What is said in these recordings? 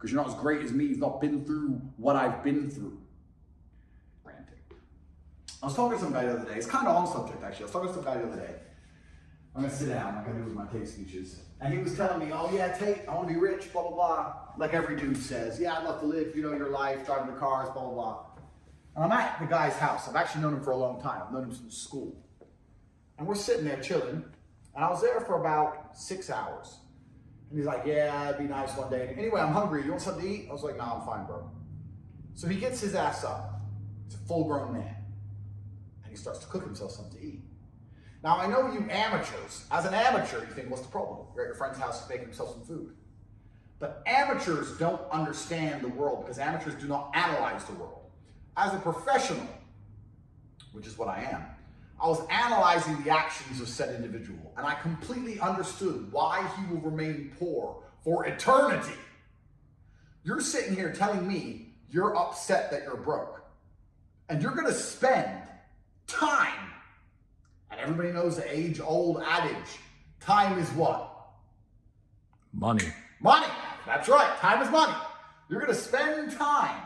because you're not as great as me. You've not been through what I've been through. Ranting. I was talking to some guy the other day. It's kind of on subject, actually. I was talking to some guy the other day. I'm going to sit down like I do with my Tate speeches. And he was telling me, oh yeah, Tate, I want to be rich, blah, blah, blah. Like every dude says. Yeah, I'd love to live, your life, driving the cars, blah, blah, blah. And I'm at the guy's house. I've actually known him for a long time. I've known him since school. And we're sitting there chilling. And I was there for about 6 hours. And he's like, yeah, it'd be nice one day. Anyway, I'm hungry. You want something to eat? I was like, nah, I'm fine, bro. So he gets his ass up. He's a full-grown man. And he starts to cook himself something to eat. Now, I know you amateurs. As an amateur, you think, what's the problem? You're at your friend's house making himself some food. But amateurs don't understand the world because amateurs do not analyze the world. As a professional, which is what I am, I was analyzing the actions of said individual, and I completely understood why he will remain poor for eternity. You're sitting here telling me you're upset that you're broke, and you're going to spend time, and everybody knows the age-old adage, time is what? Money. Money. That's right. Time is money. You're going to spend time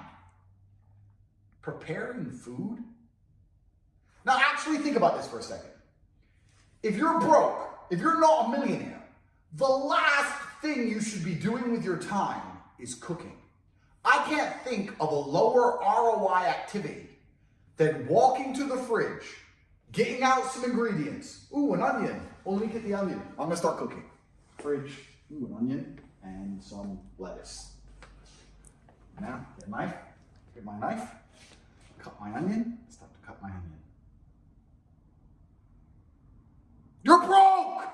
preparing food? Now, actually think about this for a second. If you're broke, if you're not a millionaire, the last thing you should be doing with your time is cooking. I can't think of a lower ROI activity than walking to the fridge, getting out some ingredients. Ooh, an onion. Well, let me get the onion. I'm going to start cooking. Fridge. Ooh, an onion and some lettuce. Now, get a knife. Get my knife. Cut my onion. Start to cut my onion. You're broke!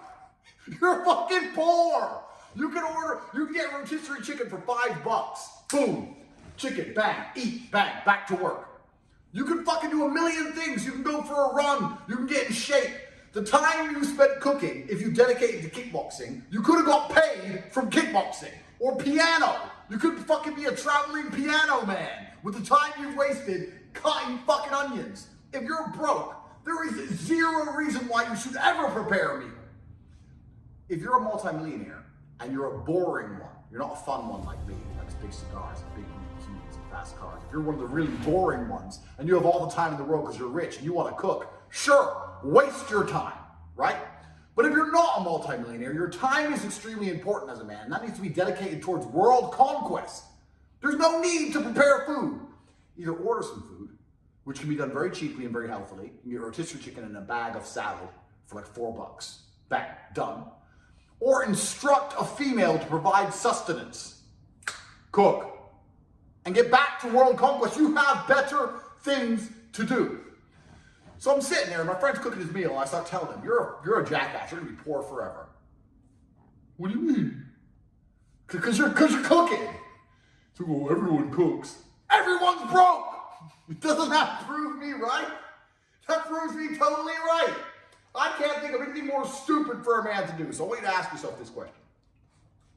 You're fucking poor! You can get rotisserie chicken for $5. Boom. Chicken, bang, eat, bang, back to work. You can fucking do a million things. You can go for a run. You can get in shape. The time you spent cooking, if you dedicated to kickboxing, you could have got paid from kickboxing. Or piano. You could fucking be a traveling piano man with the time you've wasted cutting fucking onions. If you're broke, there is zero reason why you should ever prepare a meal. If you're a multimillionaire and you're a boring one, you're not a fun one like me, who likes big cigars and big Lamborghinis and fast cars. If you're one of the really boring ones and you have all the time in the world because you're rich and you want to cook, sure, waste your time, right? But if you're not a multimillionaire, your time is extremely important as a man, and that needs to be dedicated towards world conquest. There's no need to prepare food. Either order some food, which can be done very cheaply and very healthily. You can get rotisserie chicken and a bag of salad for like $4. Bang, done. Or instruct a female to provide sustenance. Cook. And get back to world conquest. You have better things to do. So I'm sitting there and my friend's cooking his meal and I start telling him, you're a jackass, you're gonna be poor forever. What do you mean? Because you're cooking. So, well, everyone cooks. Everyone's broke. Doesn't that prove me right? That proves me totally right. I can't think of anything more stupid for a man to do. So I want you to ask yourself this question.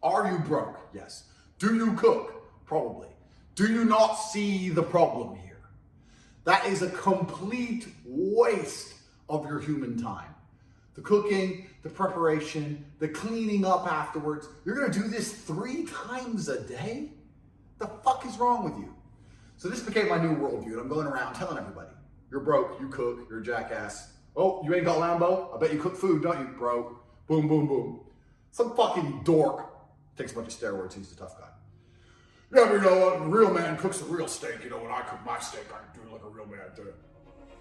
Are you broke? Yes. Do you cook? Probably. Do you not see the problem here? That is a complete waste of your human time. The cooking, the preparation, the cleaning up afterwards. You're going to do this 3 times a day? The fuck is wrong with you? So this became my new worldview, and I'm going around telling everybody, you're broke, you cook, you're a jackass. Oh, you ain't got Lambo? I bet you cook food, don't you, bro? Boom, boom, boom. Some fucking dork takes a bunch of steroids, he's the tough guy. Yeah, but you know what, a real man cooks a real steak. You know, when I cook my steak, I can do it like a real man does.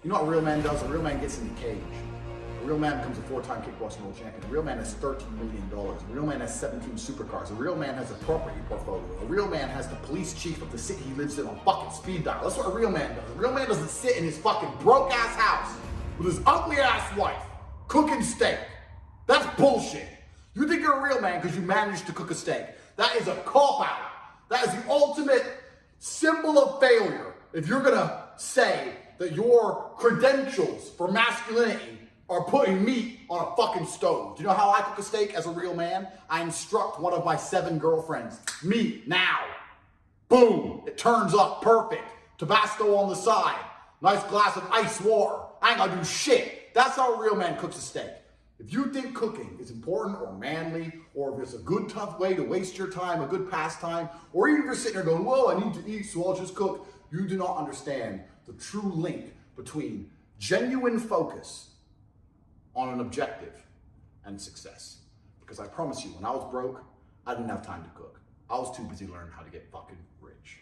You know what a real man does? A real man gets in the cage. A real man becomes a 4-time kickboxing world champion. A real man has $13 million. A real man has 17 supercars. A real man has a property portfolio. A real man has the police chief of the city he lives in on fucking speed dial. That's what a real man does. A real man doesn't sit in his fucking broke ass house with his ugly ass wife cooking steak. That's bullshit. You think you're a real man because you managed to cook a steak. That is a cop-out. That is the ultimate symbol of failure. If you're gonna say that your credentials for masculinity are putting meat on a fucking stove. Do you know how I cook a steak as a real man? I instruct one of my 7 girlfriends, meat now. Boom, it turns up perfect. Tabasco on the side. Nice glass of ice water. I ain't gonna do shit. That's how a real man cooks a steak. If you think cooking is important or manly, or if it's a good, tough way to waste your time, a good pastime, or even if you're sitting there going, well, I need to eat, so I'll just cook, you do not understand the true link between genuine focus on an objective and success. Because I promise you, when I was broke, I didn't have time to cook. I was too busy learning how to get fucking rich.